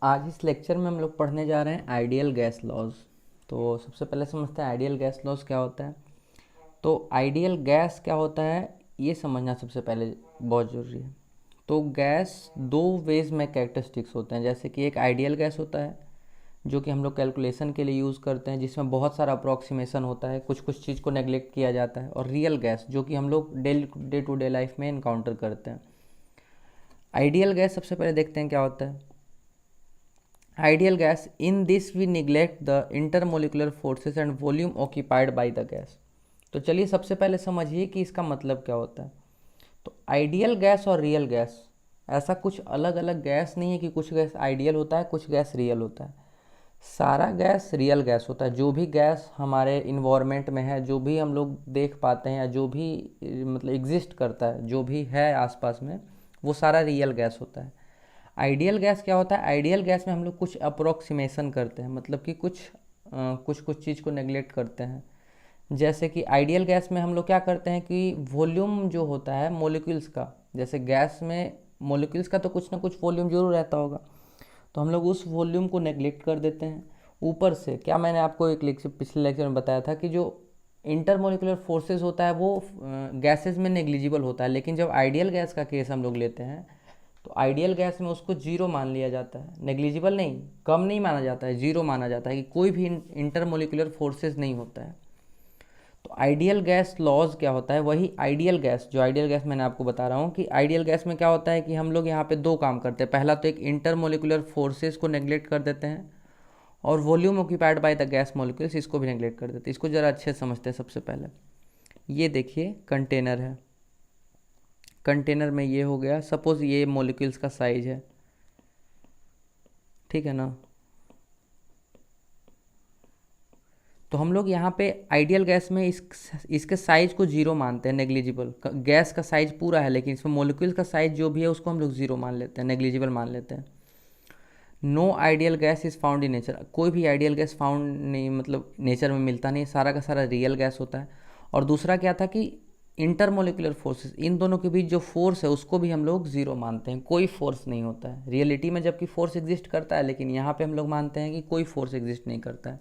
आज इस लेक्चर में हम लोग पढ़ने जा रहे हैं आइडियल गैस लॉज। तो सबसे पहले समझते हैं आइडियल गैस लॉज क्या होता है। तो आइडियल गैस क्या होता है ये समझना सबसे पहले बहुत ज़रूरी है। तो गैस दो वेज में कैरेक्टरिस्टिक्स होते हैं, जैसे कि एक आइडियल गैस होता है जो कि हम लोग कैलकुलेशन के लिए यूज़ करते हैं, जिसमें बहुत सारा अप्रॉक्सीमेशन होता है, कुछ कुछ चीज़ को नेगलेक्ट किया जाता है। और रियल गैस जो कि हम लोग डे टू डे लाइफ में इनकाउंटर करते हैं। आइडियल गैस सबसे पहले देखते हैं क्या होता है। Ideal gas, in this we neglect the intermolecular forces and volume occupied by the gas। तो चलिए सबसे पहले समझिए कि इसका मतलब क्या होता है। तो आइडियल गैस और रियल गैस, ऐसा कुछ अलग अलग गैस नहीं है कि कुछ गैस आइडियल होता है कुछ गैस रियल होता है। सारा गैस रियल गैस होता है। जो भी गैस हमारे इन्वायरमेंट में है, जो भी हम लोग देख पाते हैं या जो भी मतलब एग्जिस्ट करता है, जो भी है आसपास में, वो सारा रियल गैस होता है। आइडियल गैस क्या होता है? आइडियल गैस में हम लोग कुछ अप्रोक्सीमेशन करते हैं, मतलब कि कुछ कुछ चीज़ को नेगलेक्ट करते हैं। जैसे कि आइडियल गैस में हम लोग क्या करते हैं कि वॉल्यूम जो होता है मॉलिक्यूल्स का, जैसे गैस में मॉलिक्यूल्स का तो कुछ ना कुछ वॉल्यूम जरूर रहता होगा, तो हम लोग उस वॉल्यूम को नेगलेक्ट कर देते हैं। ऊपर से क्या मैंने आपको एक लेक्चर पिछले लेक्चर में बताया था कि जो इंटरमोलिकुलर फोर्सेस होता है वो गैसेस में नेग्लिजिबल होता है, लेकिन जब आइडियल गैस का केस हम लोग लेते हैं तो आइडियल गैस में उसको जीरो मान लिया जाता है। नेग्लिजिबल नहीं, कम नहीं माना जाता है, जीरो माना जाता है कि कोई भी इंटरमोलिकुलर फोर्सेस नहीं होता है। तो आइडियल गैस लॉज क्या होता है? वही आइडियल गैस, जो आइडियल गैस मैंने आपको बता रहा हूँ कि आइडियल गैस में क्या होता है कि हम लोग यहाँ पे दो काम करते हैं। पहला तो एक इंटरमोलिकुलर फोर्सेस को नेग्लेक्ट कर देते हैं, और volume occupied by the gas molecules इसको भी नेग्लेक्ट कर देते हैं। इसको ज़रा अच्छे से समझते हैं। सबसे पहले ये देखिए कंटेनर है, कंटेनर में ये हो गया, सपोज ये मॉलिक्यूल्स का साइज है, ठीक है ना। तो हम लोग यहाँ पे आइडियल गैस में इसके साइज को जीरो मानते हैं, नेग्लिजिबल। गैस का साइज पूरा है लेकिन इसमें मॉलिक्यूल्स का साइज जो भी है उसको हम लोग जीरो मान लेते हैं, नेग्लिजिबल मान लेते हैं। No ideal gas is found in nature. कोई भी आइडियल गैस फाउंड नहीं, मतलब नेचर में मिलता नहीं, सारा का सारा रियल गैस होता है। और दूसरा क्या था कि इंटरमोलिकुलर फोर्सेस, इन दोनों के बीच जो फोर्स है उसको भी हम लोग जीरो मानते हैं, कोई फोर्स नहीं होता है रियलिटी में, जबकि फोर्स एग्जिस्ट करता है, लेकिन यहाँ पे हम लोग मानते हैं कि कोई फोर्स एग्जिस्ट नहीं करता है।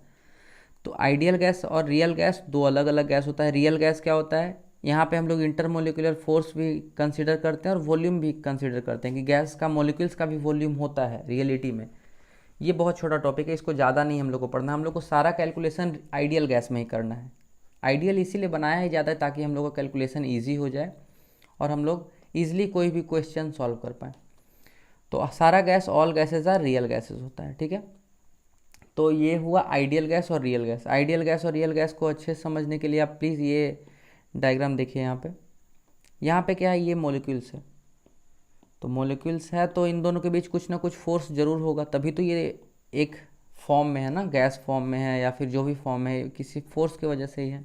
तो आइडियल गैस और रियल गैस दो अलग अलग गैस होता है। रियल गैस क्या होता है? यहाँ पे हम लोग इंटरमोलिकुलर फोर्स भी कंसीडर करते हैं और वॉल्यूम भी कंसीडर करते हैं कि गैस का मॉलिक्यूल्स का भी वॉल्यूम होता है रियलिटी में। ये बहुत छोटा टॉपिक है, इसको ज़्यादा नहीं हम लोग को पढ़ना, हम लोग को सारा कैलकुलेशन आइडियल गैस में ही करना है। आइडियल इसीलिए बनाया है ज़्यादा ताकि हम लोग का कैलकुलेशन ईजी हो जाए और हम लोग ईजिली कोई भी क्वेश्चन सॉल्व कर पाएँ। तो सारा gas, all gases are real gases होता है, ठीक है। तो ये हुआ आइडियल गैस और रियल गैस। आइडियल गैस और रियल गैस को अच्छे से समझने के लिए आप प्लीज़ ये डायग्राम देखिए। यहाँ पे क्या है? ये मॉलिक्यूल्स है। तो मॉलिक्यूल्स है तो इन दोनों के बीच कुछ ना कुछ फोर्स जरूर होगा, तभी तो ये एक फॉर्म में है ना, गैस फॉर्म में है या फिर जो भी फॉर्म है, किसी फोर्स की वजह से ही है।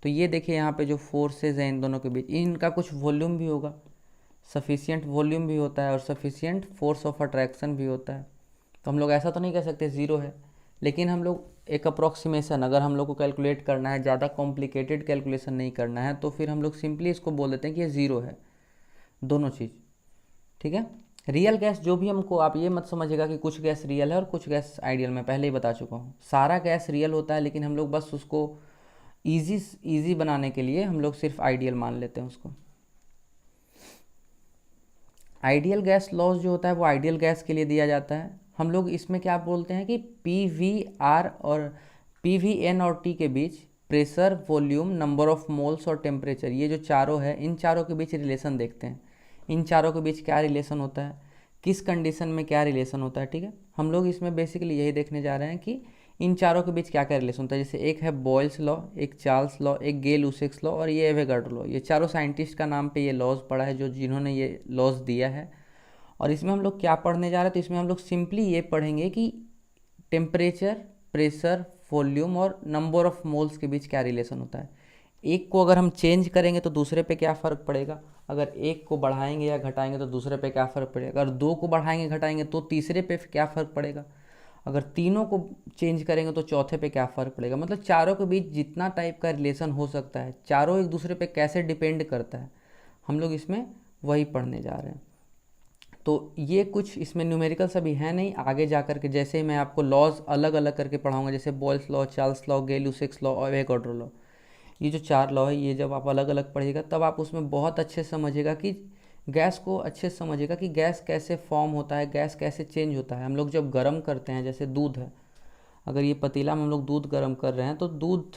तो ये देखिए यहाँ पे जो फोर्सेज हैं इन दोनों के बीच, इनका कुछ वॉल्यूम भी होगा, सफिशियंट वॉल्यूम भी होता है और सफिशियंट फोर्स ऑफ अट्रैक्शन भी होता है। तो हम लोग ऐसा तो नहीं कह सकते ज़ीरो है, लेकिन हम लोग एक अप्रॉक्सीमेशन, अगर हम लोग को कैलकुलेट करना है, ज़्यादा कॉम्प्लिकेटेड कैलकुलेशन नहीं करना है, तो फिर हम लोग सिंपली इसको बोल देते हैं कि ये ज़ीरो है, दोनों चीज़, ठीक है। रियल गैस जो भी हमको, आप ये मत समझिएगा कि कुछ गैस रियल है और कुछ गैस आइडियल, मैं पहले ही बता चुका हूँ सारा गैस रियल होता है, लेकिन हम लोग बस उसको ईजी ईजी बनाने के लिए हम लोग सिर्फ आइडियल मान लेते हैं उसको। आइडियल गैस लॉस जो होता है वो आइडियल गैस के लिए दिया जाता है। हम लोग इसमें क्या बोलते हैं कि पी वी आर और पी वी एन और टी के बीच pressure, volume, number of moles और टेम्परेचर, ये जो चारों है, इन चारों के बीच रिलेशन देखते हैं। इन चारों के बीच क्या रिलेशन होता है, किस कंडीशन में क्या रिलेशन होता है, ठीक है। हम लोग इसमें बेसिकली यही देखने जा रहे हैं कि इन चारों के बीच क्या क्या रिलेशन होता है। जैसे एक है बॉयल्स लॉ, एक चार्ल्स लॉ, एक गे लुसेक्स लॉ और ये एवोगाड्रो लॉ। ये चारों साइंटिस्ट का नाम पे ये लॉज पढ़ा है, जो जिन्होंने ये लॉज दिया है। और इसमें हम लोग क्या पढ़ने जा रहे हैं? तो इसमें हम लोग सिंपली ये पढ़ेंगे कि टेम्परेचर, प्रेशर, वॉल्यूम और नंबर ऑफ मोल्स के बीच क्या रिलेशन होता है। एक को अगर हम चेंज करेंगे तो दूसरे पे क्या फ़र्क पड़ेगा, अगर एक को बढ़ाएंगे या घटाएंगे तो दूसरे पे क्या फ़र्क पड़ेगा, अगर दो को बढ़ाएंगे घटाएंगे तो तीसरे पे क्या फ़र्क पड़ेगा, अगर तीनों को चेंज करेंगे तो चौथे पे क्या फ़र्क पड़ेगा। मतलब चारों के बीच जितना टाइप का रिलेशन हो सकता है, चारों एक दूसरे पे कैसे डिपेंड करता है, हम लोग इसमें वही पढ़ने जा रहे हैं। तो ये कुछ इसमें न्यूमेरिकल्स अभी है नहीं, आगे जा कर के जैसे ही मैं आपको लॉज अलग अलग करके पढ़ाऊंगा, जैसे Boyle's law, Charles law, Gay Lussac's law और एवोगाड्रो लॉ, ये जो 4 लॉ है, ये जब आप अलग अलग पढ़िएगा तब आप उसमें बहुत अच्छे से समझिएगा कि गैस को अच्छे से समझिएगा कि गैस कैसे फॉर्म होता है, गैस कैसे चेंज होता है। हम लोग जब गर्म करते हैं, जैसे दूध है, अगर ये पतीला में हम लोग दूध गर्म कर रहे हैं तो दूध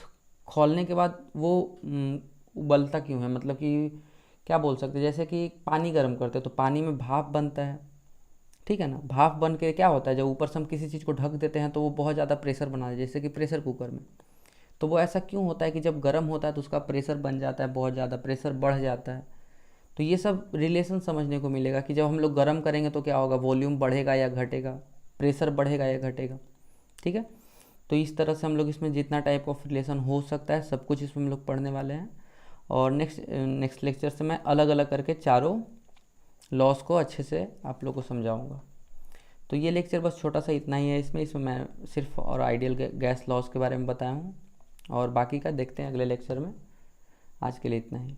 खौलने के बाद वो उबलता क्यों है, मतलब कि क्या बोल सकते हैं, जैसे कि पानी गर्म करते हैं तो पानी में भाप बनता है, ठीक है ना। भाप बन के क्या होता है, जब ऊपर से हम किसी चीज़ को ढक देते हैं तो वो बहुत ज़्यादा प्रेशर बना देते हैं, जैसे कि प्रेशर कुकर में। तो वो ऐसा क्यों होता है कि जब गर्म होता है तो उसका प्रेशर बन जाता है, बहुत ज़्यादा प्रेशर बढ़ जाता है। तो ये सब रिलेशन समझने को मिलेगा कि जब हम लोग गर्म करेंगे तो क्या होगा, वॉल्यूम बढ़ेगा या घटेगा, प्रेशर बढ़ेगा या घटेगा, ठीक है। तो इस तरह से हम लोग इसमें जितना टाइप ऑफ रिलेशन हो सकता है सब कुछ इसमें हम लोग पढ़ने वाले हैं। और नेक्स्ट लेक्चर से मैं अलग अलग करके चारों लॉस को अच्छे से आप लोग को समझाऊंगा। तो ये लेक्चर बस छोटा सा इतना ही है, इसमें मैं सिर्फ और आइडियल गैस लॉस के बारे में बताया हूँ, और बाकी का देखते हैं अगले लेक्चर में। आज के लिए इतना ही।